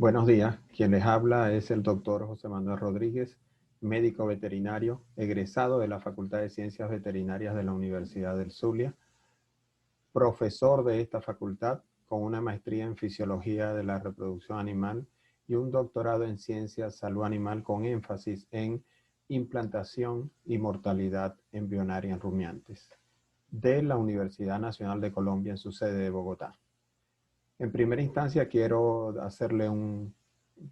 Buenos días, quien les habla es el doctor José Manuel Rodríguez, médico veterinario, egresado de la Facultad de Ciencias Veterinarias de la Universidad del Zulia, profesor de esta facultad con una maestría en Fisiología de la Reproducción Animal y un doctorado en Ciencias Salud Animal con énfasis en implantación y mortalidad embrionaria en rumiantes, de la Universidad Nacional de Colombia en su sede de Bogotá. En primera instancia quiero hacerle un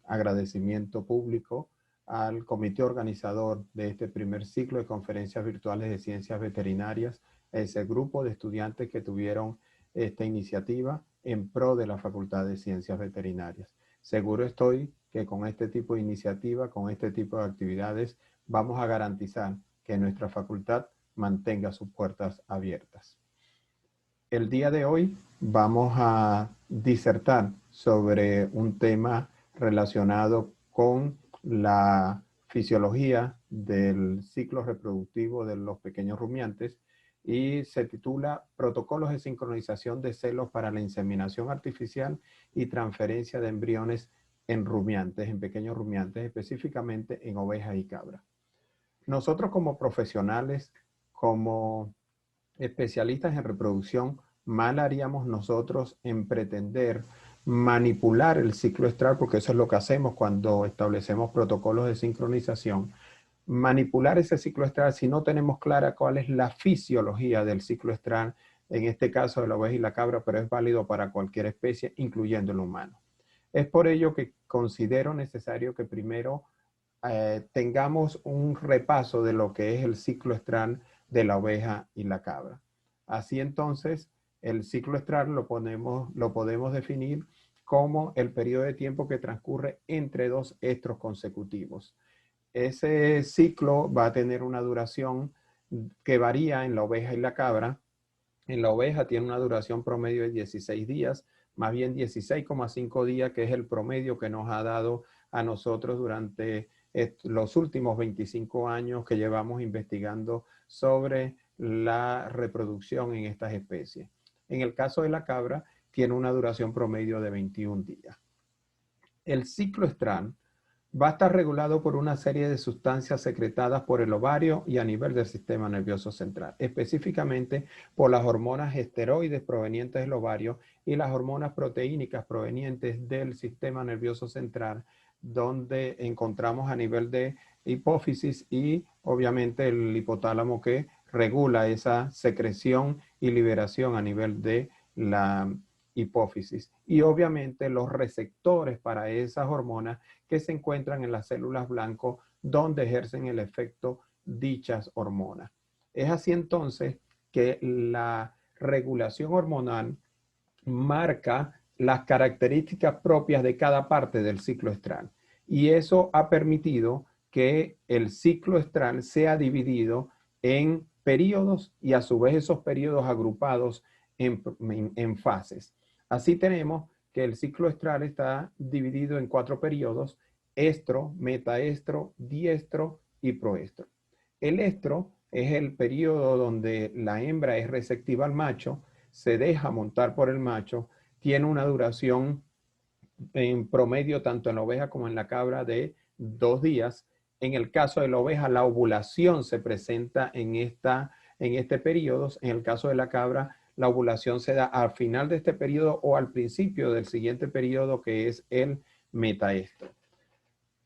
agradecimiento público al comité organizador de este primer ciclo de conferencias virtuales de ciencias veterinarias, a ese grupo de estudiantes que tuvieron esta iniciativa en pro de la Facultad de Ciencias Veterinarias. Seguro estoy que con este tipo de iniciativa, con este tipo de actividades, vamos a garantizar que nuestra facultad mantenga sus puertas abiertas. El día de hoy vamos a disertar sobre un tema relacionado con la fisiología del ciclo reproductivo de los pequeños rumiantes y se titula Protocolos de sincronización de celos para la inseminación artificial y transferencia de embriones en rumiantes, en pequeños rumiantes, específicamente en ovejas y cabras. Nosotros como profesionales, como especialistas en reproducción, mal haríamos nosotros en pretender manipular el ciclo estral, porque eso es lo que hacemos cuando establecemos protocolos de sincronización, manipular ese ciclo estral si no tenemos clara cuál es la fisiología del ciclo estral, en este caso de la oveja y la cabra, pero es válido para cualquier especie, incluyendo el humano. Es por ello que considero necesario que primero tengamos un repaso de lo que es el ciclo estral de la oveja y la cabra. Así entonces, el ciclo estral lo podemos definir como el periodo de tiempo que transcurre entre dos estros consecutivos. Ese ciclo va a tener una duración que varía en la oveja y la cabra. En la oveja tiene una duración promedio de 16 días, más bien 16,5 días, que es el promedio que nos ha dado a nosotros durante los últimos 25 años que llevamos investigando sobre la reproducción en estas especies. En el caso de la cabra, tiene una duración promedio de 21 días. El ciclo estral va a estar regulado por una serie de sustancias secretadas por el ovario y a nivel del sistema nervioso central, específicamente por las hormonas esteroides provenientes del ovario y las hormonas proteínicas provenientes del sistema nervioso central, donde encontramos a nivel de hipófisis y obviamente el hipotálamo que regula esa secreción y liberación a nivel de la hipófisis. Y obviamente los receptores para esas hormonas que se encuentran en las células blanco donde ejercen el efecto dichas hormonas. Es así entonces que la regulación hormonal marca las características propias de cada parte del ciclo estral. Y eso ha permitido que el ciclo estral sea dividido en periodos y a su vez esos periodos agrupados en fases. Así tenemos que el ciclo estral está dividido en 4 periodos: estro, metaestro, diestro y proestro. El estro es el periodo donde la hembra es receptiva al macho, se deja montar por el macho, tiene una duración en promedio tanto en la oveja como en la cabra de 2 días. En el caso de la oveja, la ovulación se presenta en este periodo. En el caso de la cabra, la ovulación se da al final de este periodo o al principio del siguiente periodo, que es el metaestro.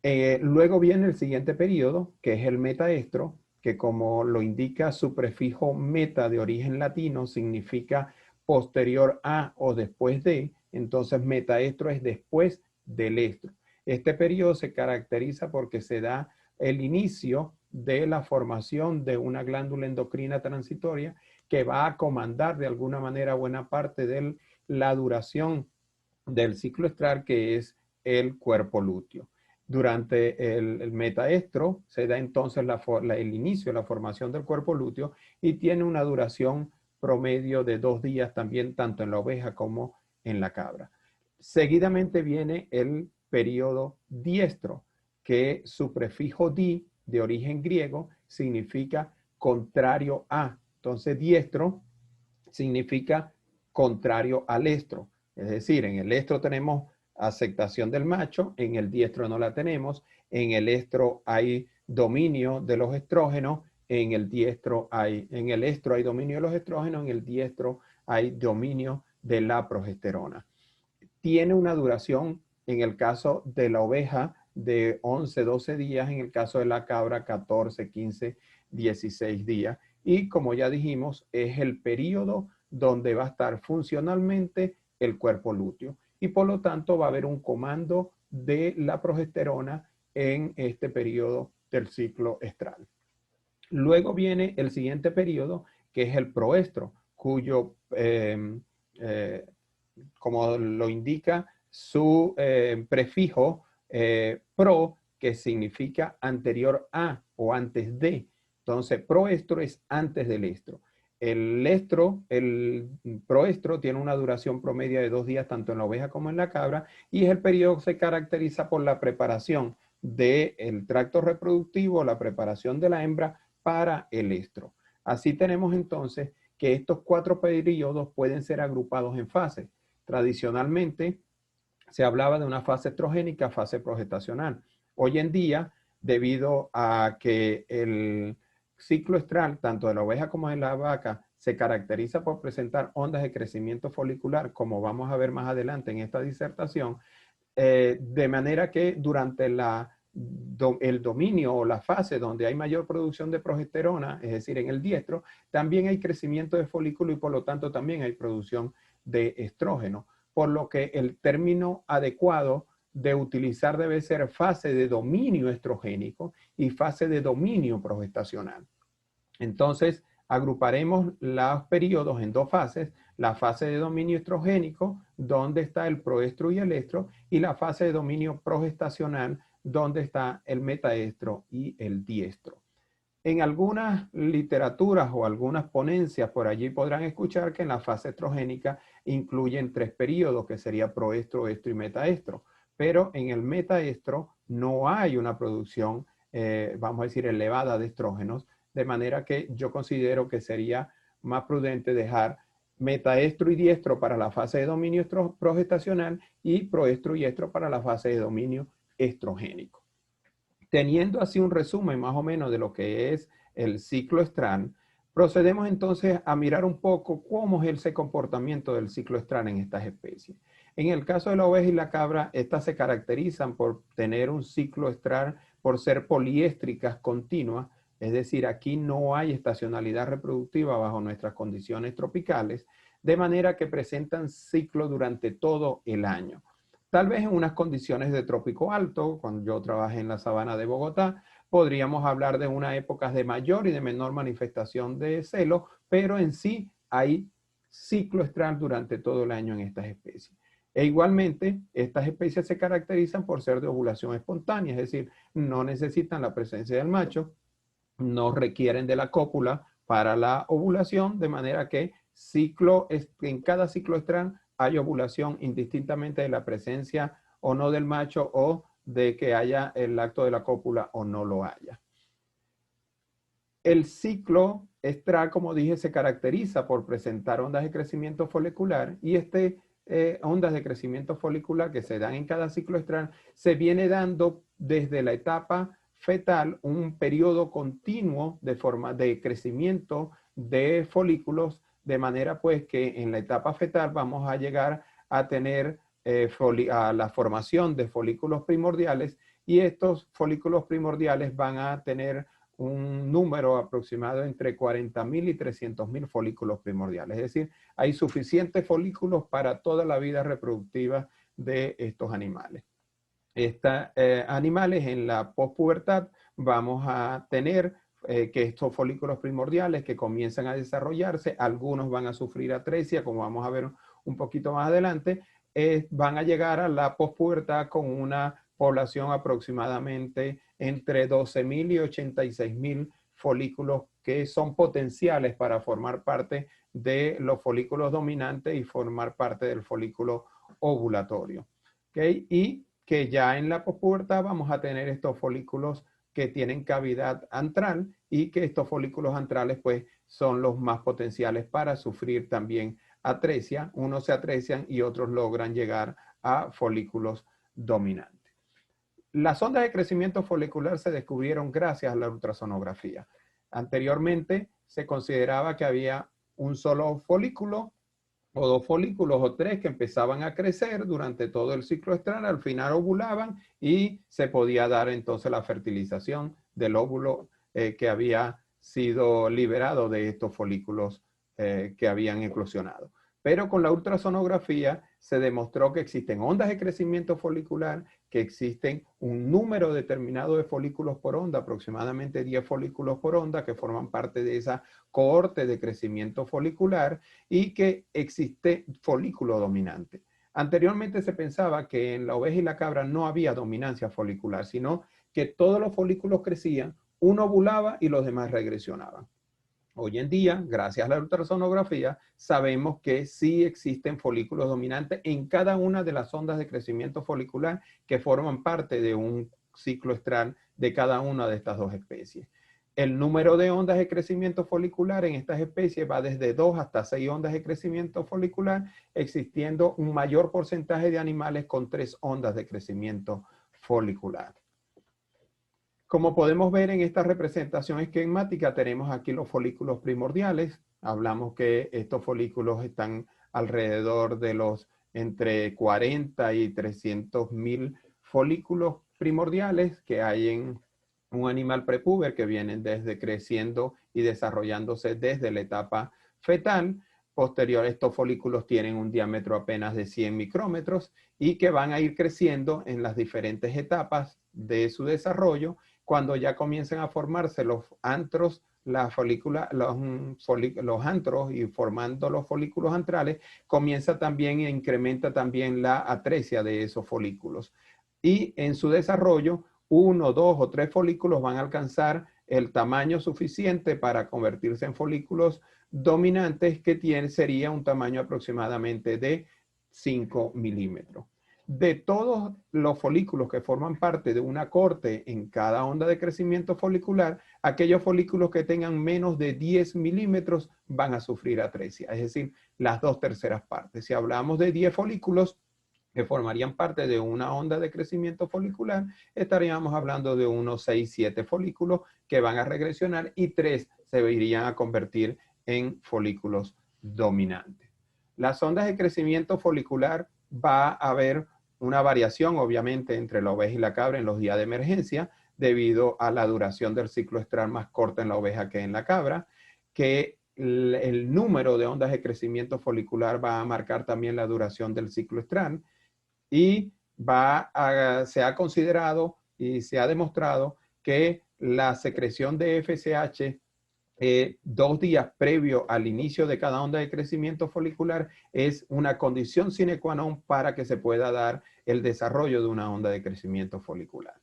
Luego viene el siguiente periodo, que es el metaestro, que como lo indica su prefijo meta de origen latino, significa posterior a o después de. Entonces metaestro es después del estro. Este periodo se caracteriza porque se da el inicio de la formación de una glándula endocrina transitoria que va a comandar de alguna manera buena parte de la duración del ciclo estral, que es el cuerpo lúteo. Durante el metaestro se da entonces el inicio de la formación del cuerpo lúteo y tiene una duración promedio de 2 días también, tanto en la oveja como en la cabra. Seguidamente viene el periodo diestro, que su prefijo di, de origen griego, significa contrario a. Entonces, diestro significa contrario al estro. Es decir, en el estro tenemos aceptación del macho, en el diestro no la tenemos, en el estro hay dominio de los estrógenos, en el estro hay dominio de los estrógenos, en el diestro hay dominio de la progesterona. Tiene una duración, en el caso de la oveja, de 11, 12 días, en el caso de la cabra, 14, 15, 16 días. Y como ya dijimos, es el periodo donde va a estar funcionalmente el cuerpo lúteo. Y por lo tanto va a haber un comando de la progesterona en este periodo del ciclo estral. Luego viene el siguiente periodo, que es el proestro, cuyo, como lo indica su prefijo pro, que significa anterior a o antes de. Entonces, proestro es antes del estro. El proestro tiene una duración promedio de 2 días, tanto en la oveja como en la cabra, y es el periodo que se caracteriza por la preparación del tracto reproductivo, la preparación de la hembra para el estro. Así tenemos entonces que estos 4 periodos pueden ser agrupados en fases. Tradicionalmente se hablaba de una fase estrogénica, fase progestacional. Hoy en día, debido a que el ciclo estral, tanto de la oveja como de la vaca, se caracteriza por presentar ondas de crecimiento folicular, como vamos a ver más adelante en esta disertación, de manera que durante el dominio o la fase donde hay mayor producción de progesterona, es decir, en el diestro, también hay crecimiento de folículo y por lo tanto también hay producción de estrógeno, por lo que el término adecuado de utilizar debe ser fase de dominio estrogénico y fase de dominio progestacional. Entonces, agruparemos los periodos en 2 fases, la fase de dominio estrogénico, donde está el proestro y el estro, y la fase de dominio progestacional, donde está el metaestro y el diestro. En algunas literaturas o algunas ponencias por allí podrán escuchar que en la fase estrogénica incluyen 3 periodos, que sería proestro, estro y metaestro. Pero en el metaestro no hay una producción, vamos a decir, elevada de estrógenos, de manera que yo considero que sería más prudente dejar metaestro y diestro para la fase de dominio progestacional y proestro y estro para la fase de dominio estrogénico. Teniendo así un resumen más o menos de lo que es el ciclo estral, procedemos entonces a mirar un poco cómo es ese comportamiento del ciclo estral en estas especies. En el caso de la oveja y la cabra, estas se caracterizan por tener un ciclo estral, por ser poliéstricas continuas, es decir, aquí no hay estacionalidad reproductiva bajo nuestras condiciones tropicales, de manera que presentan ciclo durante todo el año. Tal vez en unas condiciones de trópico alto, cuando yo trabajé en la sabana de Bogotá, podríamos hablar de unas épocas de mayor y de menor manifestación de celo, pero en sí hay ciclo estral durante todo el año en estas especies. E igualmente, estas especies se caracterizan por ser de ovulación espontánea, es decir, no necesitan la presencia del macho, no requieren de la cópula para la ovulación, de manera que en cada ciclo estral hay ovulación indistintamente de la presencia o no del macho o de que haya el acto de la cópula o no lo haya. El ciclo estral, como dije, se caracteriza por presentar ondas de crecimiento folicular y ondas de crecimiento folicular que se dan en cada ciclo estral se viene dando desde la etapa fetal, un periodo continuo de crecimiento de folículos, de manera pues que en la etapa fetal vamos a llegar a tener a la formación de folículos primordiales y estos folículos primordiales van a tener un número aproximado entre 40.000 y 300.000 folículos primordiales. Es decir, hay suficientes folículos para toda la vida reproductiva de estos animales. Animales en la pospubertad vamos a tener que estos folículos primordiales que comienzan a desarrollarse, algunos van a sufrir atresia, como vamos a ver un poquito más adelante, van a llegar a la pospubertad con una población aproximadamente entre 12.000 y 86.000 folículos que son potenciales para formar parte de los folículos dominantes y formar parte del folículo ovulatorio. ¿Okay? Y que ya en la pospubertad vamos a tener estos folículos que tienen cavidad antral y que estos folículos antrales pues son los más potenciales para sufrir también atresia. Unos se atresian y otros logran llegar a folículos dominantes. Las ondas de crecimiento folicular se descubrieron gracias a la ultrasonografía. Anteriormente se consideraba que había un solo folículo o dos folículos o tres que empezaban a crecer durante todo el ciclo estral, al final ovulaban y se podía dar entonces la fertilización del óvulo que había sido liberado de estos folículos que habían eclosionado. Pero con la ultrasonografía se demostró que existen ondas de crecimiento folicular, que existen un número determinado de folículos por onda, aproximadamente 10 folículos por onda, que forman parte de esa cohorte de crecimiento folicular, y que existe folículo dominante. Anteriormente se pensaba que en la oveja y la cabra no había dominancia folicular, sino que todos los folículos crecían, uno ovulaba y los demás regresionaban. Hoy en día, gracias a la ultrasonografía, sabemos que sí existen folículos dominantes en cada una de las ondas de crecimiento folicular que forman parte de un ciclo estral de cada una de estas dos especies. El número de ondas de crecimiento folicular en estas especies va desde 2 hasta 6 ondas de crecimiento folicular, existiendo un mayor porcentaje de animales con 3 ondas de crecimiento folicular. Como podemos ver en esta representación esquemática, tenemos aquí los folículos primordiales. Hablamos que estos folículos están alrededor de los entre 40 y 300.000 folículos primordiales que hay en un animal prepúber, que vienen desde creciendo y desarrollándose desde la etapa fetal. Posterior, estos folículos tienen un diámetro apenas de 100 micrómetros y que van a ir creciendo en las diferentes etapas de su desarrollo. Cuando ya comienzan a formarse los antros, los antros y formando los folículos antrales, comienza también e incrementa también la atresia de esos folículos. Y en su desarrollo, 1, 2 o 3 folículos van a alcanzar el tamaño suficiente para convertirse en folículos dominantes, que sería un tamaño aproximadamente de 5 milímetros. De todos los folículos que forman parte de una cohorte en cada onda de crecimiento folicular, aquellos folículos que tengan menos de 10 milímetros van a sufrir atresia, es decir, las 2/3 partes. Si hablamos de 10 folículos que formarían parte de una onda de crecimiento folicular, estaríamos hablando de unos 6, 7 folículos que van a regresionar y 3 se irían a convertir en folículos dominantes. Las ondas de crecimiento folicular va a haber una variación, obviamente, entre la oveja y la cabra en los días de emergencia, debido a la duración del ciclo estral más corta en la oveja que en la cabra, que el número de ondas de crecimiento folicular va a marcar también la duración del ciclo estral, y se ha considerado y se ha demostrado que la secreción de FSH 2 días previo al inicio de cada onda de crecimiento folicular es una condición sine qua non para que se pueda dar el desarrollo de una onda de crecimiento folicular.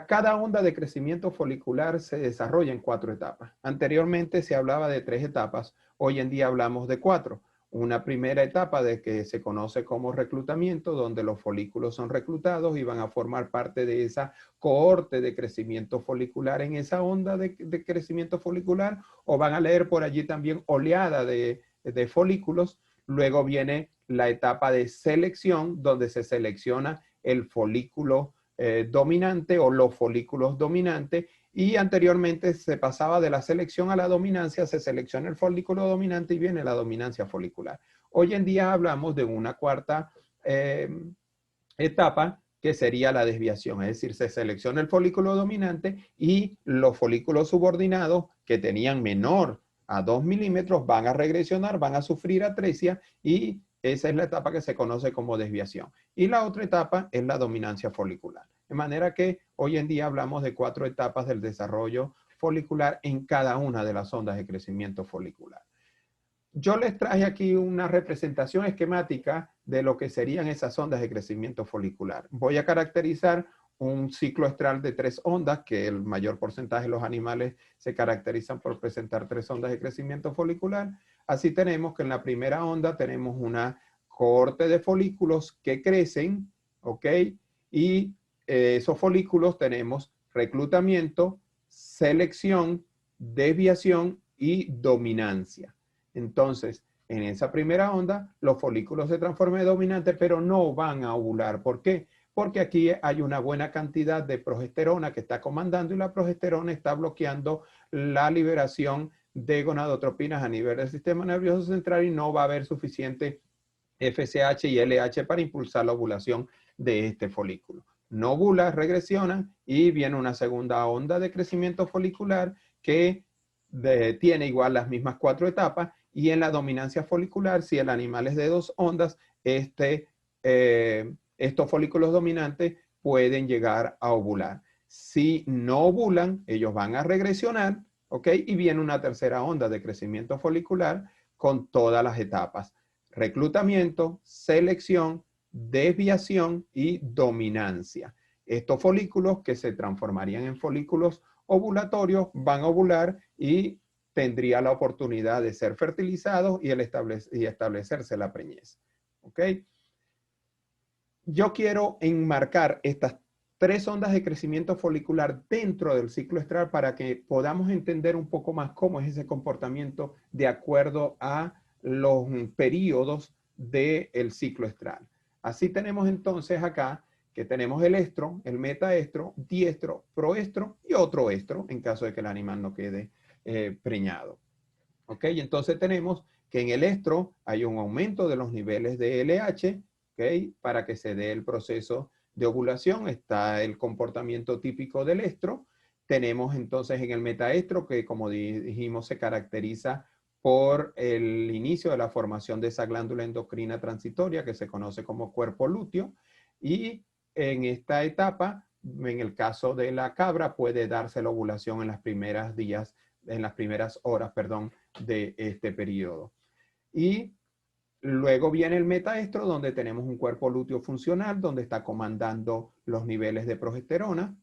Cada onda de crecimiento folicular se desarrolla en 4 etapas. Anteriormente se hablaba de 3 etapas, hoy en día hablamos de 4. Una primera etapa de que se conoce como reclutamiento, donde los folículos son reclutados y van a formar parte de esa cohorte de crecimiento folicular en esa onda de crecimiento folicular, o van a leer por allí también oleada de folículos. Luego viene la etapa de selección, donde se selecciona el folículo dominante o los folículos dominantes, y anteriormente se pasaba de la selección a la dominancia, se selecciona el folículo dominante y viene la dominancia folicular. Hoy en día hablamos de una cuarta etapa, que sería la desviación, es decir, se selecciona el folículo dominante y los folículos subordinados que tenían menor a 2 milímetros van a regresionar, van a sufrir atresia, y esa es la etapa que se conoce como desviación. Y la otra etapa es la dominancia folicular. De manera que hoy en día hablamos de 4 etapas del desarrollo folicular en cada una de las ondas de crecimiento folicular. Yo les traje aquí una representación esquemática de lo que serían esas ondas de crecimiento folicular. Voy a caracterizar un ciclo estral de 3 ondas, que el mayor porcentaje de los animales se caracterizan por presentar 3 ondas de crecimiento folicular. Así tenemos que en la primera onda tenemos una cohorte de folículos que crecen, ¿ok? Y esos folículos tenemos reclutamiento, selección, desviación y dominancia. Entonces, En esa primera onda, los folículos se transforman en dominantes, pero no van a ovular. ¿Por qué? Porque aquí hay una buena cantidad de progesterona que está comandando y la progesterona está bloqueando la liberación de gonadotropinas a nivel del sistema nervioso central y no va a haber suficiente FSH y LH para impulsar la ovulación de este folículo. No ovula, regresionan y viene una segunda onda de crecimiento folicular que tiene igual las mismas 4 etapas y en la dominancia folicular, si el animal es de 2 ondas, estos folículos dominantes pueden llegar a ovular. Si no ovulan, ellos van a regresionar, ¿ok? Y viene una tercera onda de crecimiento folicular con todas las etapas: reclutamiento, selección, desviación y dominancia. Estos folículos que se transformarían en folículos ovulatorios van a ovular y tendría la oportunidad de ser fertilizados y establecerse la preñez. ¿Ok? Yo quiero enmarcar estas 3 ondas de crecimiento folicular dentro del ciclo estral para que podamos entender un poco más cómo es ese comportamiento de acuerdo a los periodos del ciclo estral. Así tenemos entonces acá que tenemos el estro, el metaestro, diestro, proestro y otro estro en caso de que el animal no quede preñado. ¿Ok? Y entonces tenemos que en el estro hay un aumento de los niveles de LH, ¿ok? Para que se dé el proceso de ovulación. Está el comportamiento típico del estro. Tenemos entonces en el metaestro, que como dijimos se caracteriza por el inicio de la formación de esa glándula endocrina transitoria que se conoce como cuerpo lúteo. Y en esta etapa, en el caso de la cabra, puede darse la ovulación en las primeras horas, perdón, de este periodo. Y luego viene el metaestro, donde tenemos un cuerpo lúteo funcional, donde está comandando los niveles de progesterona.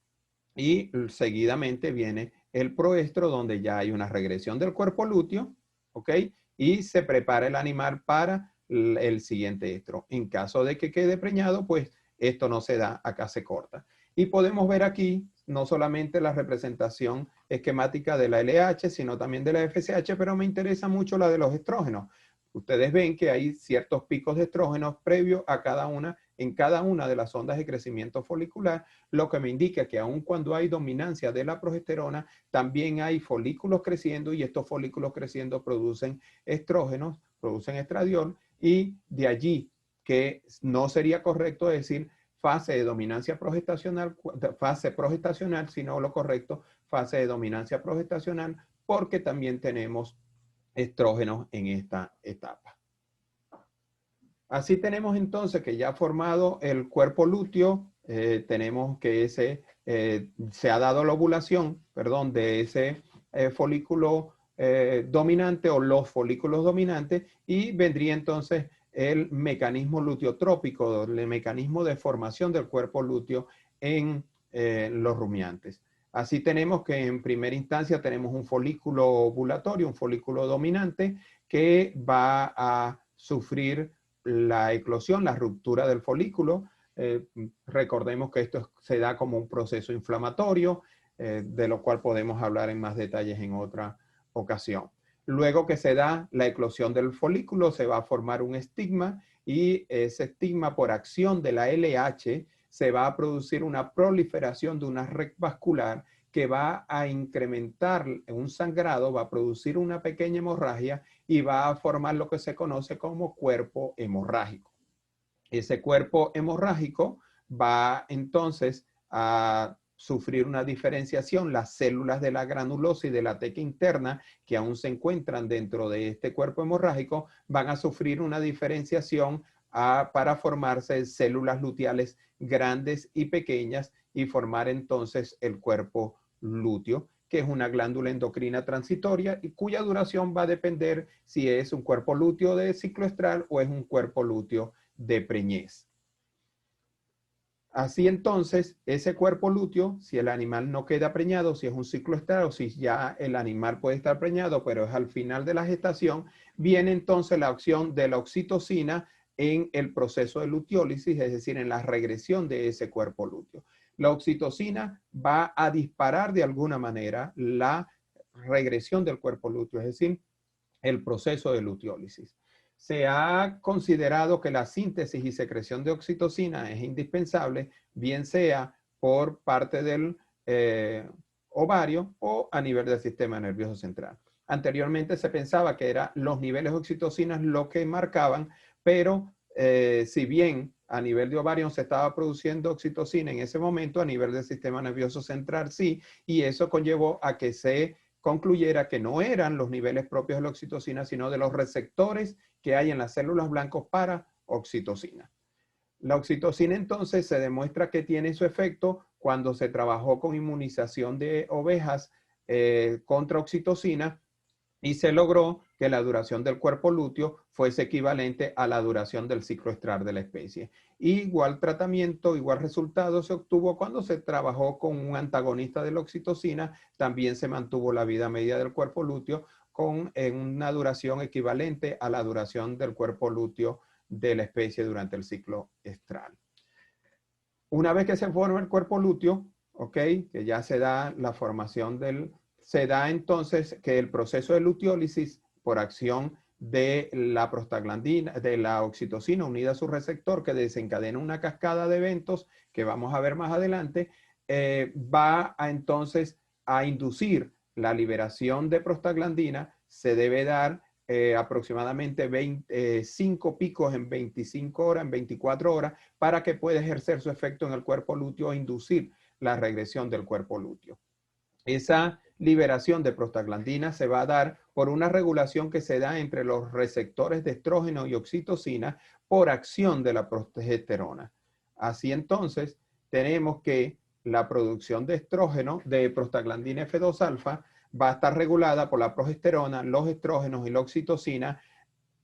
Y seguidamente viene el proestro, donde ya hay una regresión del cuerpo lúteo, ¿ok? Y se prepara el animal para el siguiente estro. En caso de que quede preñado, pues esto no se da, acá se corta. Y podemos ver aquí no solamente la representación esquemática de la LH, sino también de la FSH, pero me interesa mucho la de los estrógenos. Ustedes ven que hay ciertos picos de estrógenos previos a en cada una de las ondas de crecimiento folicular, lo que me indica que aun cuando hay dominancia de la progesterona, también hay folículos creciendo y estos folículos creciendo producen estrógenos, producen estradiol y de allí que no sería correcto decir fase de dominancia progestacional, fase progestacional, sino lo correcto, fase de dominancia progestacional, porque también tenemos estrógenos en esta etapa. Así tenemos entonces que ya formado el cuerpo lúteo, tenemos que se ha dado la ovulación, perdón, de ese folículo dominante o los folículos dominantes y vendría entonces el mecanismo luteotrópico, el mecanismo de formación del cuerpo lúteo en los rumiantes. Así tenemos que en primera instancia tenemos un folículo ovulatorio, un folículo dominante que va a sufrir la eclosión, la ruptura del folículo. Recordemos que esto se da como un proceso inflamatorio, de lo cual podemos hablar en más detalles en otra ocasión. Luego que se da la eclosión del folículo, se va a formar un estigma y ese estigma por acción de la LH se va a producir una proliferación de una red vascular que va a incrementar un sangrado, va a producir una pequeña hemorragia y va a formar lo que se conoce como cuerpo hemorrágico. Ese cuerpo hemorrágico va entonces a sufrir una diferenciación. Las células de la granulosa y de la teca interna que aún se encuentran dentro de este cuerpo hemorrágico van a sufrir una diferenciación para formarse células luteales grandes y pequeñas y formar entonces el cuerpo lúteo, que es una glándula endocrina transitoria y cuya duración va a depender si es un cuerpo lúteo de ciclo estral o es un cuerpo lúteo de preñez. Así entonces, ese cuerpo lúteo, si el animal no queda preñado, si es un ciclo estral o si ya el animal puede estar preñado, pero es al final de la gestación, viene entonces la acción de la oxitocina en el proceso de luteólisis, es decir, en la regresión de ese cuerpo lúteo. La oxitocina va a disparar de alguna manera la regresión del cuerpo lúteo, es decir, el proceso de luteólisis. se ha considerado que la síntesis y secreción de oxitocina es indispensable, bien sea por parte del ovario o a nivel del sistema nervioso central. Anteriormente se pensaba que eran los niveles de oxitocina lo que marcaban, pero si bien a nivel de ovario se estaba produciendo oxitocina en ese momento, a nivel del sistema nervioso central sí, y eso conllevó a que se concluyera que no eran los niveles propios de la oxitocina, sino de los receptores que hay en las células blancas para oxitocina. La oxitocina entonces se demuestra que tiene su efecto cuando se trabajó con inmunización de ovejas contra oxitocina y se logró que la duración del cuerpo lúteo fuese equivalente a la duración del ciclo estral de la especie. Igual tratamiento, igual resultado se obtuvo cuando se trabajó con un antagonista de la oxitocina, también se mantuvo la vida media del cuerpo lúteo con una duración equivalente a la duración del cuerpo lúteo de la especie durante el ciclo estral. Una vez que se forma el cuerpo lúteo, ¿ok? Que ya se da la formación se da entonces que el proceso de luteólisis por acción de la prostaglandina, de la oxitocina unida a su receptor que desencadena una cascada de eventos que vamos a ver más adelante, va a entonces a inducir la liberación de prostaglandina. Se debe dar aproximadamente 25 picos en 25 horas, en 24 horas, para que pueda ejercer su efecto en el cuerpo lúteo e inducir la regresión del cuerpo lúteo. Esa liberación de prostaglandina se va a dar por una regulación que se da entre los receptores de estrógeno y oxitocina por acción de la progesterona. Así entonces, tenemos que la producción de estrógeno, de prostaglandina F2-alfa, va a estar regulada por la progesterona, los estrógenos y la oxitocina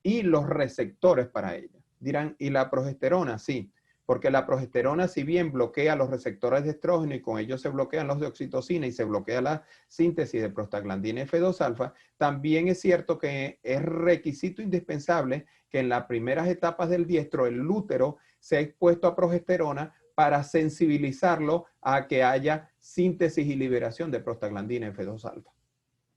y los receptores para ella. Dirán, ¿y la progesterona? Sí, porque la progesterona, si bien bloquea los receptores de estrógeno y con ellos se bloquean los de oxitocina y se bloquea la síntesis de prostaglandina F2-alfa, también es cierto que es requisito indispensable que en las primeras etapas del diestro el útero sea expuesto a progesterona para sensibilizarlo a que haya síntesis y liberación de prostaglandina F2-alfa.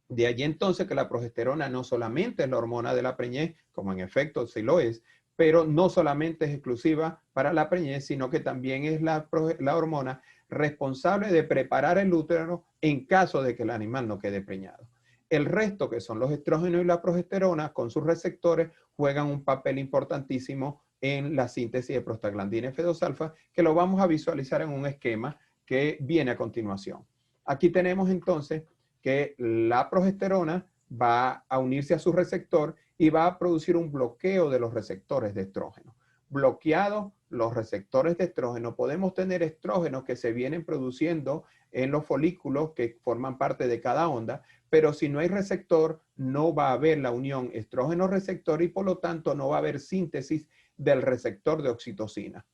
De allí entonces que la progesterona no solamente es la hormona de la preñez, como en efecto sí lo es, pero no solamente es exclusiva para la preñez, sino que también es la hormona responsable de preparar el útero en caso de que el animal no quede preñado. El resto, que son los estrógenos y la progesterona, con sus receptores, juegan un papel importantísimo en la síntesis de prostaglandina F2-alfa, que lo vamos a visualizar en un esquema que viene a continuación. Aquí tenemos entonces que la progesterona va a unirse a su receptor y va a producir un bloqueo de los receptores de estrógeno. Bloqueados los receptores de estrógeno, podemos tener estrógenos que se vienen produciendo en los folículos que forman parte de cada onda, pero si no hay receptor, no va a haber la unión estrógeno-receptor y por lo tanto no va a haber síntesis del receptor de oxitocina.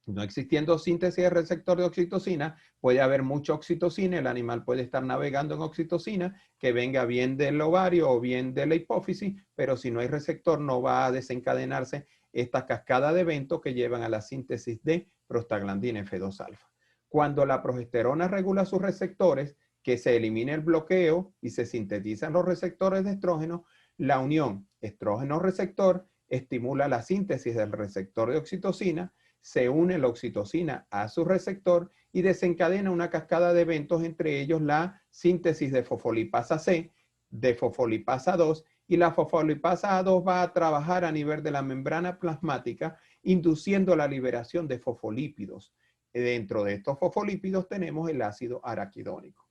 No existiendo síntesis de receptor de oxitocina, puede haber mucha oxitocina, el animal puede estar navegando en oxitocina, que venga bien del ovario o bien de la hipófisis, pero si no hay receptor no va a desencadenarse esta cascada de eventos que llevan a la síntesis de prostaglandina F2-alfa. Cuando la progesterona regula sus receptores, que se elimina el bloqueo y se sintetizan los receptores de estrógeno, la unión estrógeno-receptor estimula la síntesis del receptor de oxitocina, se une la oxitocina a su receptor y desencadena una cascada de eventos, entre ellos la síntesis de fosfolipasa C, de fosfolipasa 2, y la fosfolipasa A2 va a trabajar a nivel de la membrana plasmática, induciendo la liberación de fosfolípidos. Dentro de estos fosfolípidos tenemos el ácido araquidónico.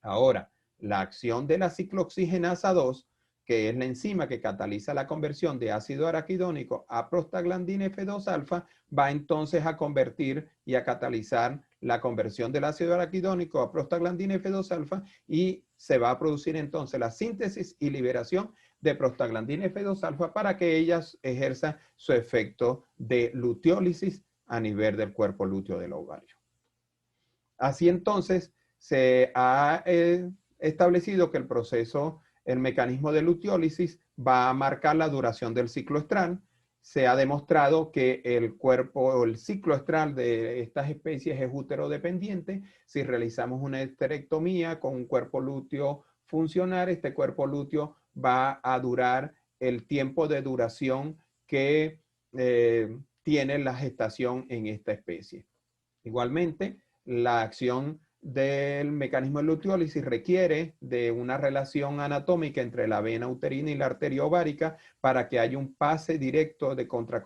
Ahora, la acción de la ciclooxigenasa 2, que es la enzima que cataliza la conversión de ácido araquidónico a prostaglandina F2-alfa, va entonces a convertir y a catalizar la conversión del ácido araquidónico a prostaglandina F2-alfa y se va a producir entonces la síntesis y liberación de prostaglandina F2-alfa para que ellas ejerzan su efecto de luteólisis a nivel del cuerpo lúteo del ovario. Así entonces, se ha establecido que el proceso, el mecanismo de luteólisis va a marcar la duración del ciclo estral. Se ha demostrado que el cuerpo o el ciclo estral de estas especies es útero-dependiente. Si realizamos una esterectomía con un cuerpo lúteo funcional, este cuerpo lúteo va a durar el tiempo de duración que tiene la gestación en esta especie. Igualmente, la acción del mecanismo de luteólisis requiere de una relación anatómica entre la vena uterina y la arteria ovárica para que haya un pase directo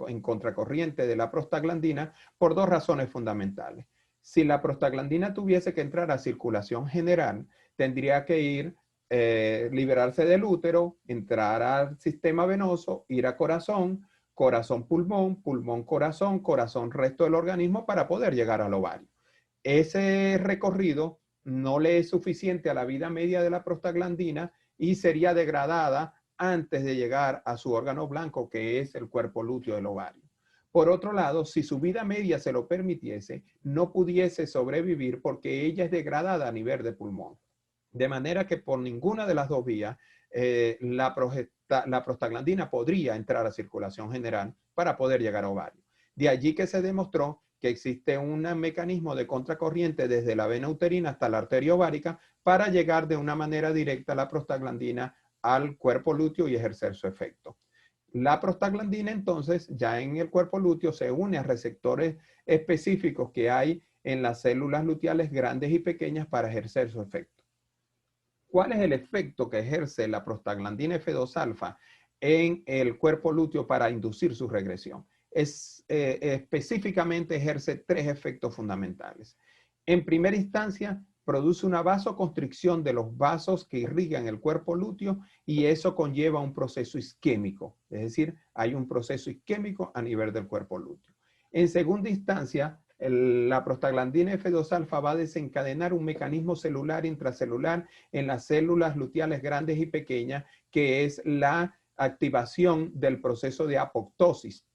en contracorriente de la prostaglandina por dos razones fundamentales. Si la prostaglandina tuviese que entrar a circulación general, tendría que liberarse del útero, entrar al sistema venoso, ir a corazón, corazón-pulmón, pulmón-corazón, corazón-resto del organismo para poder llegar al ovario. Ese recorrido no le es suficiente a la vida media de la prostaglandina y sería degradada antes de llegar a su órgano blanco, que es el cuerpo lúteo del ovario. Por otro lado, si su vida media se lo permitiese, no pudiese sobrevivir porque ella es degradada a nivel de pulmón. De manera que por ninguna de las dos vías la prostaglandina podría entrar a circulación general para poder llegar a ovario. De allí que se demostró que existe un mecanismo de contracorriente desde la vena uterina hasta la arteria ovárica para llegar de una manera directa la prostaglandina al cuerpo lúteo y ejercer su efecto. La prostaglandina entonces ya en el cuerpo lúteo se une a receptores específicos que hay en las células luteales grandes y pequeñas para ejercer su efecto. ¿Cuál es el efecto que ejerce la prostaglandina F2-alfa en el cuerpo lúteo para inducir su regresión? Específicamente ejerce tres efectos fundamentales. En primera instancia, produce una vasoconstricción de los vasos que irrigan el cuerpo lúteo y eso conlleva un proceso isquémico, es decir, hay un proceso isquémico a nivel del cuerpo lúteo. En segunda instancia, la prostaglandina F2-alfa va a desencadenar un mecanismo celular intracelular en las células luteales grandes y pequeñas, que es la activación del proceso de apoptosis,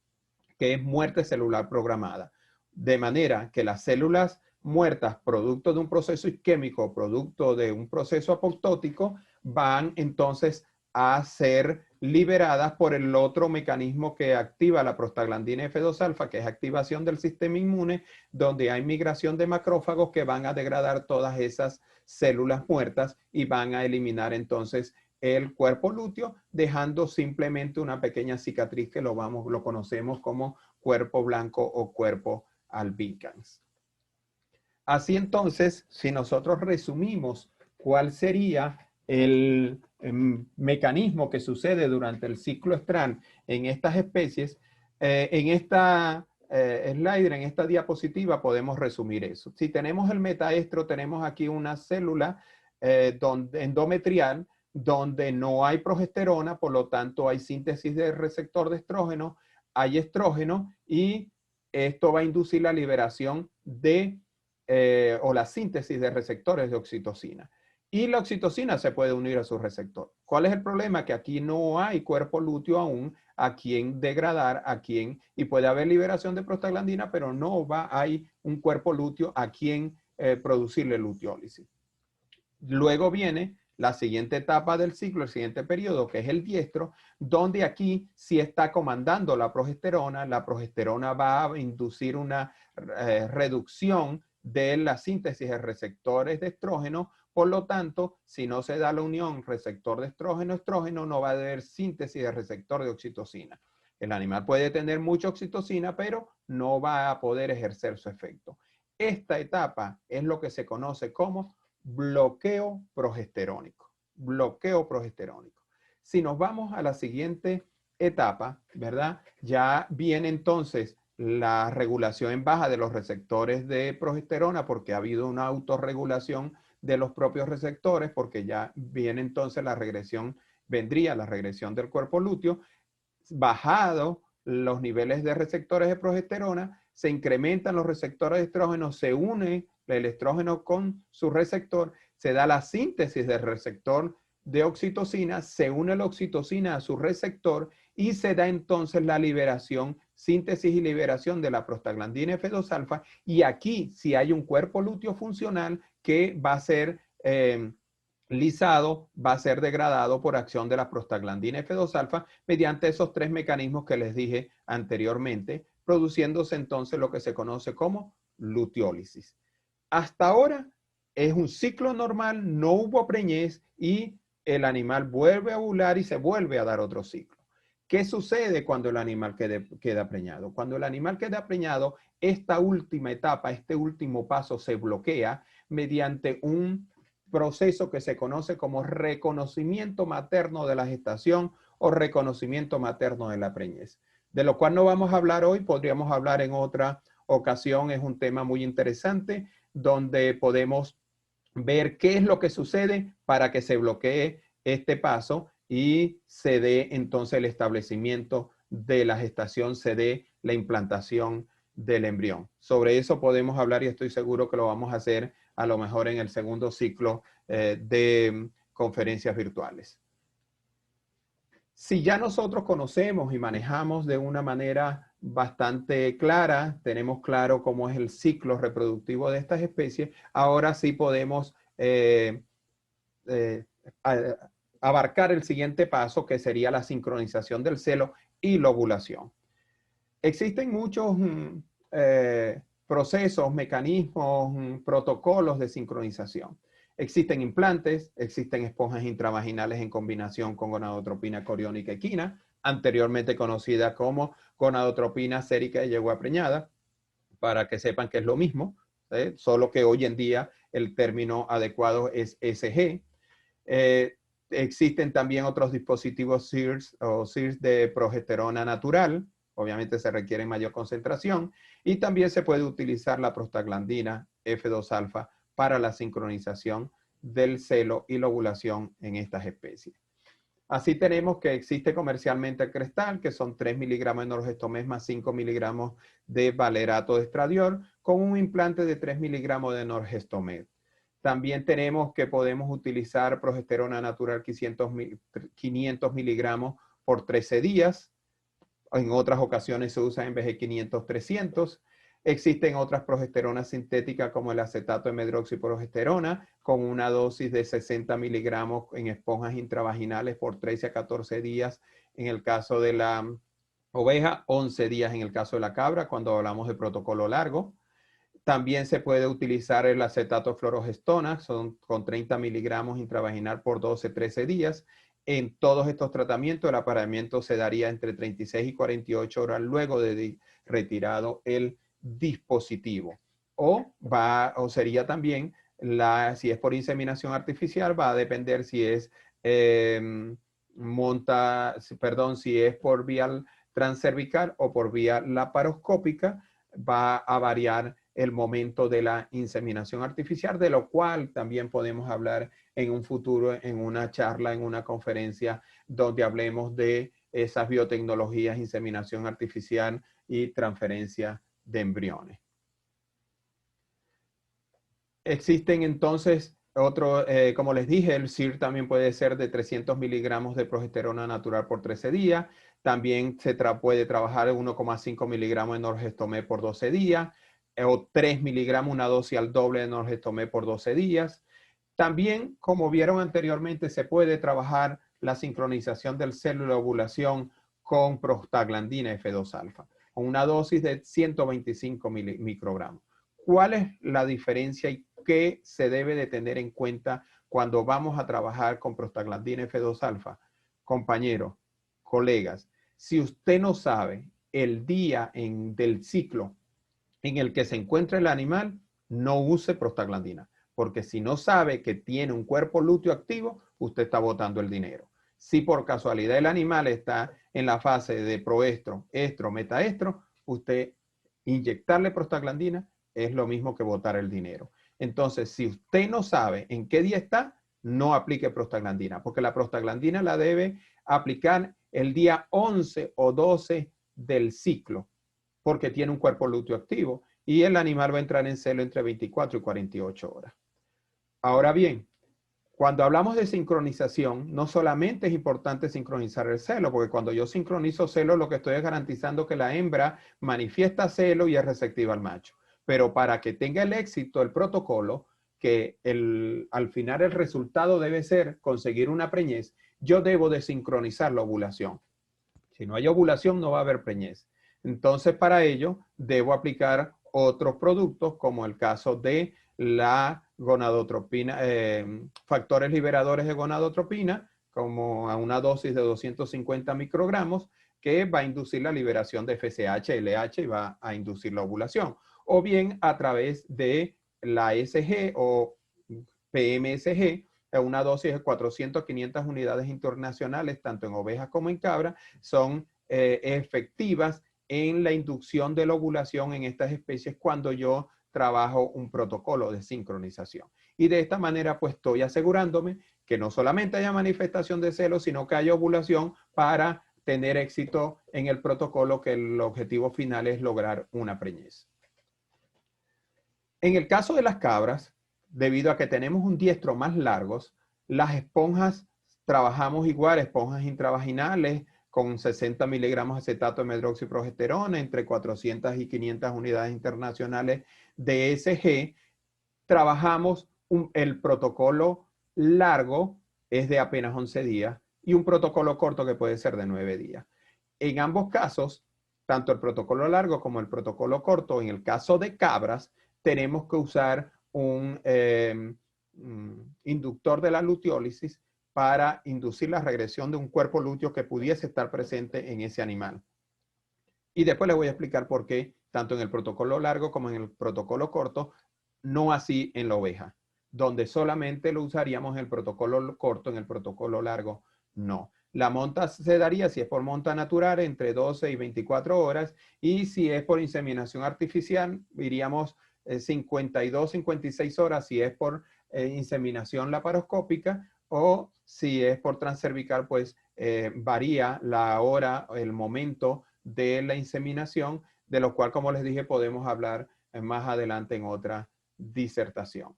que es muerte celular programada. De manera que las células muertas, producto de un proceso isquémico, producto de un proceso apoptótico, van entonces a ser liberadas por el otro mecanismo que activa la prostaglandina F2-alfa, que es activación del sistema inmune, donde hay migración de macrófagos que van a degradar todas esas células muertas y van a eliminar entonces el cuerpo lúteo, dejando simplemente una pequeña cicatriz que lo conocemos como cuerpo blanco o cuerpo albicans. Así entonces, si nosotros resumimos cuál sería el mecanismo que sucede durante el ciclo estral en estas especies, en esta slide, en esta diapositiva podemos resumir eso. Si tenemos el metaestro, tenemos aquí una célula endometrial donde no hay progesterona, por lo tanto hay síntesis de receptor de estrógeno, hay estrógeno y esto va a inducir la liberación de o la síntesis de receptores de oxitocina. Y la oxitocina se puede unir a su receptor. ¿Cuál es el problema? Que aquí no hay cuerpo lúteo aún a quien degradar, y puede haber liberación de prostaglandina, pero no hay un cuerpo lúteo a quien producirle luteólisis. Luego viene la siguiente etapa del ciclo, el siguiente periodo, que es el diestro, donde aquí sí está comandando la progesterona va a inducir una reducción de la síntesis de receptores de estrógeno. Por lo tanto, si no se da la unión receptor de estrógeno, no va a haber síntesis de receptor de oxitocina. El animal puede tener mucha oxitocina, pero no va a poder ejercer su efecto. Esta etapa es lo que se conoce como bloqueo progesterónico. Bloqueo progesterónico. Si nos vamos a la siguiente etapa, ¿verdad? Ya viene entonces la regulación en baja de los receptores de progesterona porque ha habido una autorregulación de los propios receptores, porque ya viene entonces vendría la regresión del cuerpo lúteo. Bajado los niveles de receptores de progesterona, se incrementan los receptores de estrógeno, se une el estrógeno con su receptor, se da la síntesis del receptor de oxitocina, se une la oxitocina a su receptor y se da entonces la liberación, síntesis y liberación de la prostaglandina F2-alfa. Y aquí sí hay un cuerpo lúteo funcional que va a ser lisado, va a ser degradado por acción de la prostaglandina F2-alfa mediante esos tres mecanismos que les dije anteriormente, produciéndose entonces lo que se conoce como luteólisis. Hasta ahora es un ciclo normal, no hubo preñez y el animal vuelve a ovular y se vuelve a dar otro ciclo. ¿Qué sucede cuando el animal queda preñado? Cuando el animal queda preñado, esta última etapa, este último paso se bloquea mediante un proceso que se conoce como reconocimiento materno de la gestación o reconocimiento materno de la preñez, de lo cual no vamos a hablar hoy, podríamos hablar en otra ocasión. Es un tema muy interesante donde podemos ver qué es lo que sucede para que se bloquee este paso y se dé entonces el establecimiento de la gestación, se dé la implantación del embrión. Sobre eso podemos hablar y estoy seguro que lo vamos a hacer a lo mejor en el segundo ciclo de conferencias virtuales. Si ya nosotros conocemos y manejamos de una manera bastante clara, tenemos claro cómo es el ciclo reproductivo de estas especies, ahora sí podemos abarcar el siguiente paso, que sería la sincronización del celo y la ovulación. Existen muchos procesos, mecanismos, protocolos de sincronización. Existen implantes, existen esponjas intravaginales en combinación con gonadotropina coriónica equina, anteriormente conocida como gonadotropina sérica y yegua preñada, para que sepan que es lo mismo, solo que hoy en día el término adecuado es SG. Existen también otros dispositivos SIRS o SIRS de progesterona natural, obviamente se requiere mayor concentración, y también se puede utilizar la prostaglandina F2-alfa para la sincronización del celo y la ovulación en estas especies. Así tenemos que existe comercialmente el Crestal, que son 3 miligramos de norgestomés más 5 miligramos de valerato de estradiol, con un implante de 3 miligramos de norgestomés. También tenemos que podemos utilizar progesterona natural 500 miligramos por 13 días. En otras ocasiones se usa en BG500-300. Existen otras progesteronas sintéticas como el acetato de medroxiprogesterona con una dosis de 60 miligramos en esponjas intravaginales por 13 a 14 días en el caso de la oveja, 11 días en el caso de la cabra cuando hablamos de protocolo largo. También se puede utilizar el acetato de fluorogestona, son con 30 miligramos intravaginal por 12-13 días. En todos estos tratamientos, el apareamiento se daría entre 36 y 48 horas luego de retirado el dispositivo. O sería también, si es por inseminación artificial, va a depender si es, si es por vía transcervical o por vía laparoscópica, va a variar el momento de la inseminación artificial, de lo cual también podemos hablar en un futuro, en una charla, en una conferencia, donde hablemos de esas biotecnologías, inseminación artificial y transferencia de embriones. Existen entonces como les dije, el SIR también puede ser de 300 miligramos de progesterona natural por 13 días. También se puede trabajar 1,5 miligramos de norgestomé por 12 días o 3 miligramos, una dosis al doble de norgestomé por 12 días. También, como vieron anteriormente, se puede trabajar la sincronización del celo y la ovulación con prostaglandina F2-alfa, con una dosis de 125 microgramos. ¿Cuál es la diferencia y qué se debe de tener en cuenta cuando vamos a trabajar con prostaglandina F2-alfa? Compañeros, colegas, si usted no sabe el día del ciclo en el que se encuentra el animal, no use prostaglandina, porque si no sabe que tiene un cuerpo lúteo activo, usted está botando el dinero. Si por casualidad el animal está en la fase de proestro, estro, metaestro, usted inyectarle prostaglandina es lo mismo que botar el dinero. Entonces, si usted no sabe en qué día está, no aplique prostaglandina, porque la prostaglandina la debe aplicar el día 11 o 12 del ciclo, porque tiene un cuerpo lúteo activo y el animal va a entrar en celo entre 24 y 48 horas. Ahora bien, cuando hablamos de sincronización, no solamente es importante sincronizar el celo, porque cuando yo sincronizo celo, lo que estoy es garantizando que la hembra manifiesta celo y es receptiva al macho. Pero para que tenga el éxito el protocolo, que al final el resultado debe ser conseguir una preñez, yo debo de sincronizar la ovulación. Si no hay ovulación, no va a haber preñez. Entonces, para ello, debo aplicar otros productos, como el caso de la gonadotropina, factores liberadores de gonadotropina, como a una dosis de 250 microgramos, que va a inducir la liberación de FSH, LH y va a inducir la ovulación. O bien a través de la SG o PMSG, una dosis de 400 a 500 unidades internacionales, tanto en ovejas como en cabras, son efectivas en la inducción de la ovulación en estas especies cuando yo trabajo un protocolo de sincronización. Y de esta manera, pues estoy asegurándome que no solamente haya manifestación de celos, sino que haya ovulación para tener éxito en el protocolo, que el objetivo final es lograr una preñez. En el caso de las cabras, debido a que tenemos un diestro más largos, las esponjas trabajamos igual, esponjas intravaginales con 60 miligramos de acetato de medroxiprogesterona, entre 400 y 500 unidades internacionales de SG. Trabajamos el protocolo largo, es de apenas 11 días, y un protocolo corto que puede ser de 9 días. En ambos casos, tanto el protocolo largo como el protocolo corto, en el caso de cabras, tenemos que usar un inductor de la luteólisis para inducir la regresión de un cuerpo lúteo que pudiese estar presente en ese animal. Y después les voy a explicar por qué, tanto en el protocolo largo como en el protocolo corto, no así en la oveja, donde solamente lo usaríamos en el protocolo corto, en el protocolo largo no. La monta se daría, si es por monta natural, entre 12 y 24 horas, y si es por inseminación artificial, iríamos 52, 56 horas si es por inseminación laparoscópica, o si es por transcervical, pues varía la hora, el momento de la inseminación, de lo cual, como les dije, podemos hablar más adelante en otra disertación.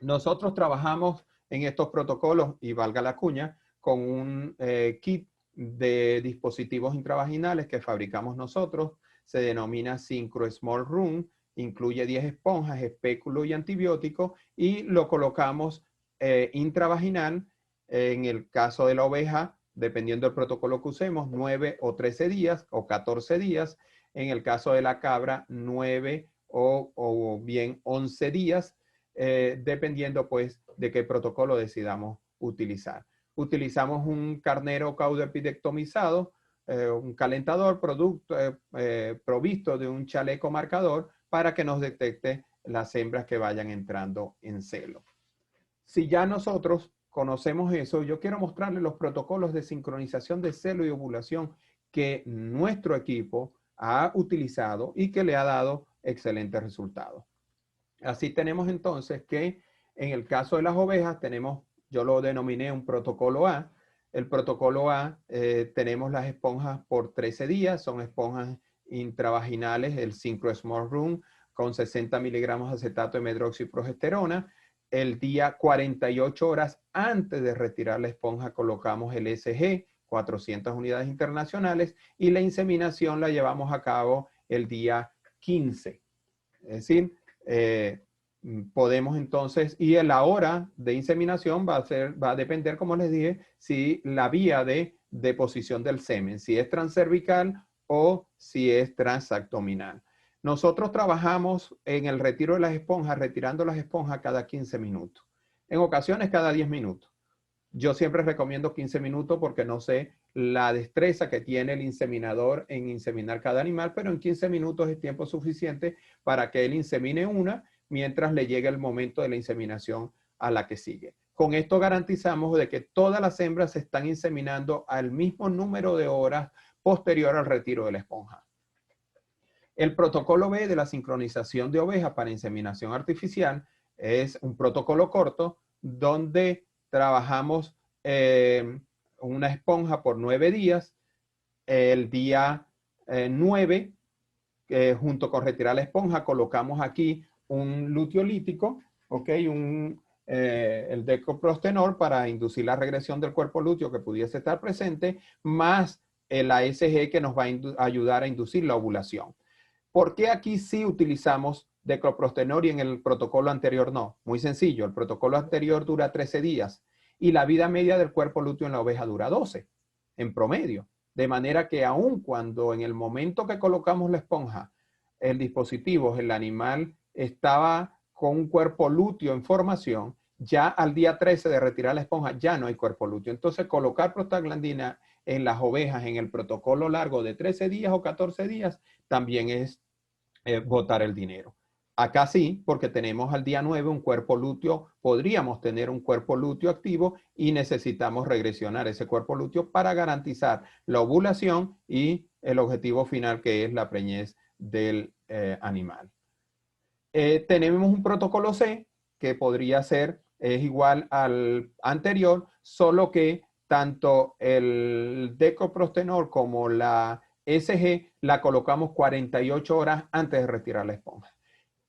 Nosotros trabajamos en estos protocolos, y valga la cuña, con un kit de dispositivos intravaginales que fabricamos nosotros. Se denomina Synchro Small Room, incluye 10 esponjas, espéculo y antibiótico, y lo colocamos intravaginal. En el caso de la oveja, dependiendo del protocolo que usemos, 9 o 13 días o 14 días. En el caso de la cabra, 9 o bien 11 días, dependiendo pues de qué protocolo decidamos utilizar. Utilizamos un carnero caudoepidectomizado, un calentador provisto de un chaleco marcador para que nos detecte las hembras que vayan entrando en celo. Si ya nosotros conocemos eso, yo quiero mostrarles los protocolos de sincronización de celo y ovulación que nuestro equipo ha utilizado y que le ha dado excelentes resultados. Así tenemos entonces que en el caso de las ovejas tenemos, yo lo denominé un protocolo A. El protocolo A, tenemos las esponjas por 13 días, son esponjas intravaginales, el Synchro Small Room, con 60 miligramos de acetato de medroxiprogesterona. El día 48 horas antes de retirar la esponja colocamos el SG, 400 unidades internacionales, y la inseminación la llevamos a cabo el día 15. Es decir, podemos entonces, y la hora de inseminación va a depender, como les dije, si la vía de deposición del semen, si es transcervical o si es transabdominal. Nosotros trabajamos en el retiro de las esponjas, retirando las esponjas cada 15 minutos. En ocasiones cada 10 minutos. Yo siempre recomiendo 15 minutos porque no sé la destreza que tiene el inseminador en inseminar cada animal, pero en 15 minutos es tiempo suficiente para que él insemine una mientras le llegue el momento de la inseminación a la que sigue. Con esto garantizamos de que todas las hembras se están inseminando al mismo número de horas posterior al retiro de la esponja. El protocolo B de la sincronización de ovejas para inseminación artificial es un protocolo corto donde trabajamos una esponja por 9 días. El día 9, junto con retirar la esponja, colocamos aquí un luteolítico, ¿ok? El decoprostenol para inducir la regresión del cuerpo lúteo que pudiese estar presente, más el ASG que nos va a ayudar a inducir la ovulación. ¿Por qué aquí sí utilizamos decoprostenol y en el protocolo anterior no? Muy sencillo, el protocolo anterior dura 13 días y la vida media del cuerpo lúteo en la oveja dura 12 en promedio. De manera que aun cuando en el momento que colocamos la esponja, el dispositivo, el animal estaba con un cuerpo lúteo en formación, ya al día 13 de retirar la esponja ya no hay cuerpo lúteo. Entonces, colocar prostaglandina en las ovejas en el protocolo largo de 13 días o 14 días también es botar el dinero. Acá sí, porque tenemos al día 9 un cuerpo lúteo, podríamos tener un cuerpo lúteo activo y necesitamos regresionar ese cuerpo lúteo para garantizar la ovulación y el objetivo final, que es la preñez del animal. Tenemos un protocolo C que podría ser, es igual al anterior, solo que tanto el decoprostenol como la SG la colocamos 48 horas antes de retirar la esponja.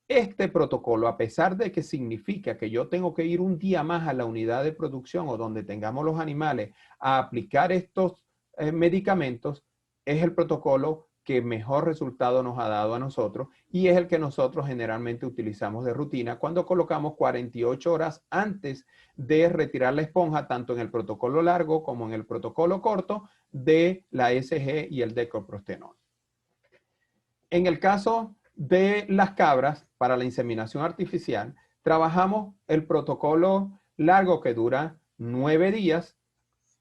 Este protocolo, a pesar de que significa que yo tengo que ir un día más a la unidad de producción o donde tengamos los animales a aplicar estos medicamentos, es el protocolo que mejor resultado nos ha dado a nosotros y es el que nosotros generalmente utilizamos de rutina cuando colocamos 48 horas antes de retirar la esponja, tanto en el protocolo largo como en el protocolo corto de la SG y el decoprostenol. En el caso de las cabras, para la inseminación artificial, trabajamos el protocolo largo que dura 9 días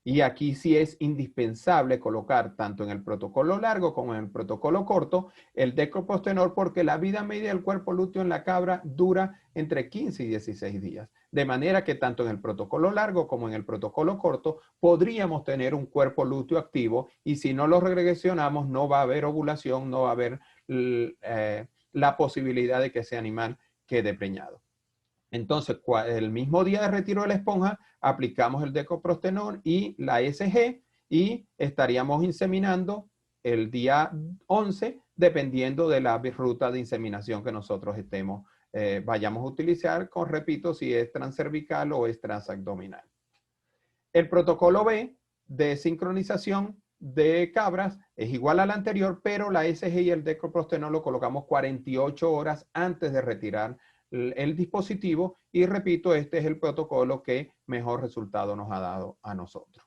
y aquí sí es indispensable colocar tanto en el protocolo largo como en el protocolo corto el decoprostenol porque la vida media del cuerpo lúteo en la cabra dura entre 15 y 16 días. De manera que tanto en el protocolo largo como en el protocolo corto podríamos tener un cuerpo lúteo activo y si no lo regresionamos no va a haber ovulación, no va a haber la posibilidad de que ese animal quede preñado. Entonces, el mismo día de retiro de la esponja, aplicamos el decoprostenol y la SG y estaríamos inseminando el día 11, dependiendo de la ruta de inseminación que nosotros vayamos a utilizar, repito, si es transcervical o es transabdominal. El protocolo B de sincronización de cabras es igual al anterior, pero la SG y el decoprostenol lo colocamos 48 horas antes de retirar el dispositivo y repito, este es el protocolo que mejor resultado nos ha dado a nosotros.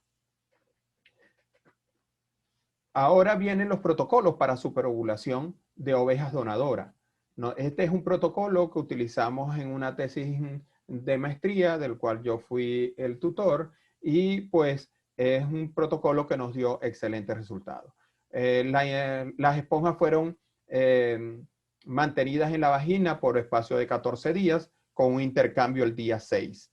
Ahora vienen los protocolos para superovulación de ovejas donadoras. Este es un protocolo que utilizamos en una tesis de maestría del cual yo fui el tutor y pues es un protocolo que nos dio excelentes resultados. Las esponjas fueron mantenidas en la vagina por espacio de 14 días con un intercambio el día 6.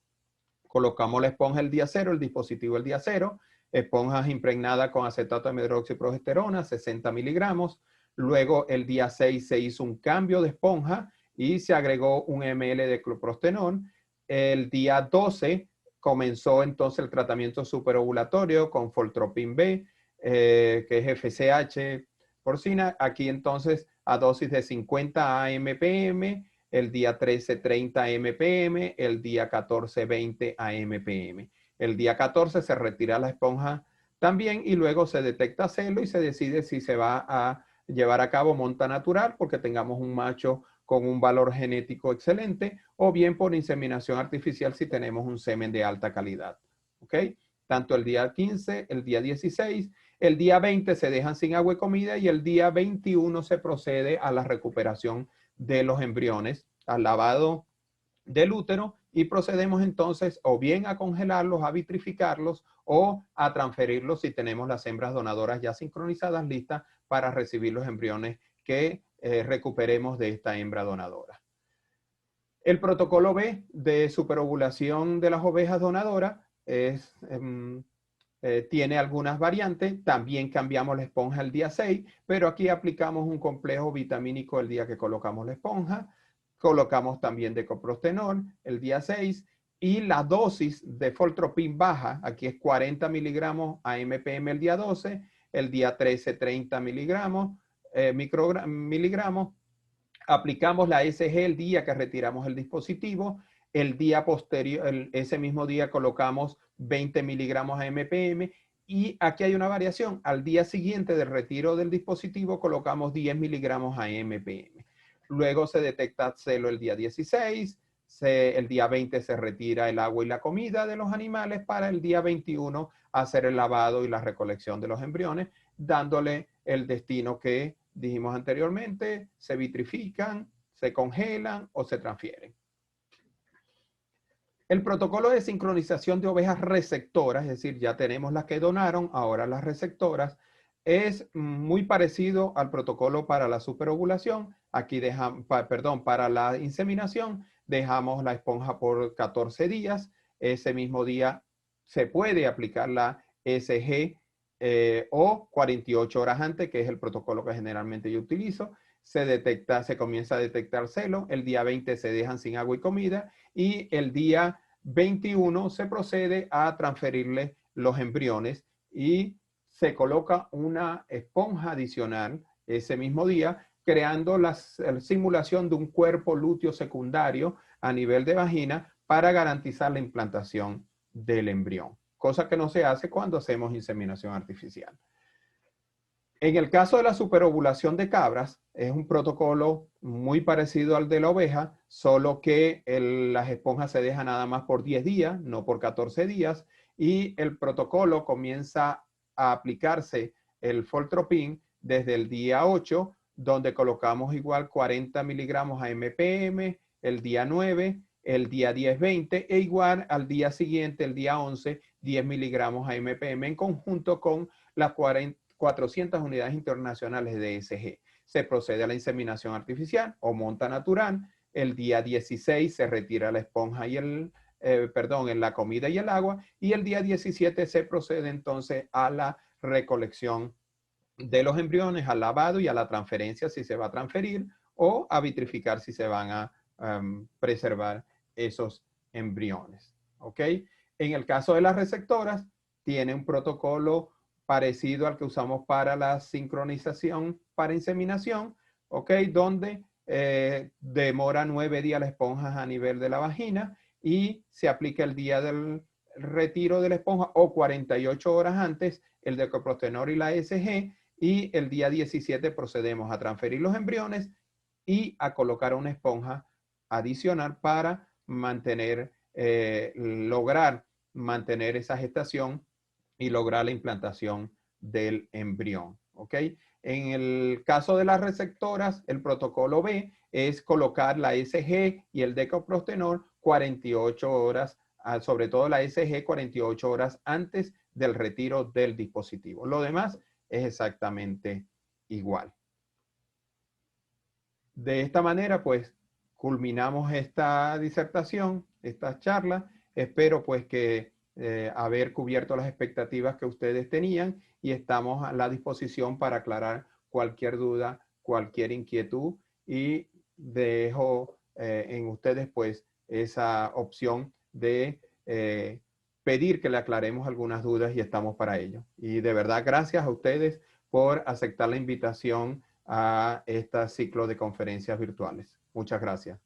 Colocamos la esponja el día 0, el dispositivo el día 0, esponjas impregnadas con acetato de medroxiprogesterona, 60 miligramos. Luego el día 6 se hizo un cambio de esponja y se agregó un ml de cloprostenol. El día 12 comenzó entonces el tratamiento superovulatorio con Foltropin B, que es FSH porcina. Aquí entonces a dosis de 50 AMPM, el día 13, 30 MPM, el día 14, 20 AMPM. El día 14 se retira la esponja también y luego se detecta celo y se decide si se va a llevar a cabo monta natural porque tengamos un macho con un valor genético excelente o bien por inseminación artificial si tenemos un semen de alta calidad. ¿Ok? Tanto el día 15, el día 16, el día 20 se dejan sin agua y comida y el día 21 se procede a la recuperación de los embriones, al lavado del útero y procedemos entonces o bien a congelarlos, a vitrificarlos o a transferirlos si tenemos las hembras donadoras ya sincronizadas listas para recibir los embriones que recuperemos de esta hembra donadora. El protocolo B de superovulación de las ovejas donadoras tiene algunas variantes. También cambiamos la esponja el día 6, pero aquí aplicamos un complejo vitamínico el día que colocamos la esponja. Colocamos también decoprostenol el día 6 y la dosis de Foltropin baja, aquí es 40 miligramos AMPM el día 12, el día 13 30 miligramos, miligramos. Aplicamos la SG el día que retiramos el dispositivo. El día posterior, ese mismo día colocamos 20 miligramos AMPM y aquí hay una variación. Al día siguiente del retiro del dispositivo colocamos 10 miligramos AMPM. Luego se detecta celo el día 16, el día 20 se retira el agua y la comida de los animales para el día 21 hacer el lavado y la recolección de los embriones, dándole el destino que dijimos anteriormente, se vitrifican, se congelan o se transfieren. El protocolo de sincronización de ovejas receptoras, es decir, ya tenemos las que donaron, ahora las receptoras, es muy parecido al protocolo para la superovulación. Aquí dejamos, perdón, para la inseminación, dejamos la esponja por 14 días. Ese mismo día se puede aplicar la SG o 48 horas antes, que es el protocolo que generalmente yo utilizo. Se comienza a detectar celo. El día 20 se dejan sin agua y comida y el día 21 se procede a transferirle los embriones y se coloca una esponja adicional ese mismo día, creando la simulación de un cuerpo lúteo secundario a nivel de vagina para garantizar la implantación del embrión, cosa que no se hace cuando hacemos inseminación artificial. En el caso de la superovulación de cabras, es un protocolo muy parecido al de la oveja, solo que las esponjas se dejan nada más por 10 días, no por 14 días, y el protocolo comienza a aplicarse el Foltropin desde el día 8, donde colocamos igual 40 miligramos a MPM, el día 9, el día 10-20, e igual al día siguiente, el día 11, 10 miligramos a MPM en conjunto con las 400 unidades internacionales de ESG. Se procede a la inseminación artificial o monta natural. El día 16 se retira la esponja y en la comida y el agua. Y el día 17 se procede entonces a la recolección de los embriones, al lavado y a la transferencia si se va a transferir o a vitrificar si se van a preservar esos embriones. ¿Ok? En el caso de las receptoras, tiene un protocolo parecido al que usamos para la sincronización para inseminación, ¿ok? Donde demora 9 días la esponja a nivel de la vagina y se aplica el día del retiro de la esponja o 48 horas antes el decoprostenol y la SG, y el día 17 procedemos a transferir los embriones y a colocar una esponja adicional para lograr mantener esa gestación y lograr la implantación del embrión. ¿Ok? En el caso de las receptoras, el protocolo B es colocar la SG y el decoprostenol 48 horas, sobre todo la SG 48 horas antes del retiro del dispositivo. Lo demás es exactamente igual. De esta manera, pues, culminamos esta disertación, esta charla. Espero, pues, que haber cubierto las expectativas que ustedes tenían y estamos a la disposición para aclarar cualquier duda, cualquier inquietud y dejo en ustedes, pues, esa opción de pedir que le aclaremos algunas dudas y estamos para ello. Y de verdad, gracias a ustedes por aceptar la invitación a este ciclo de conferencias virtuales. Muchas gracias.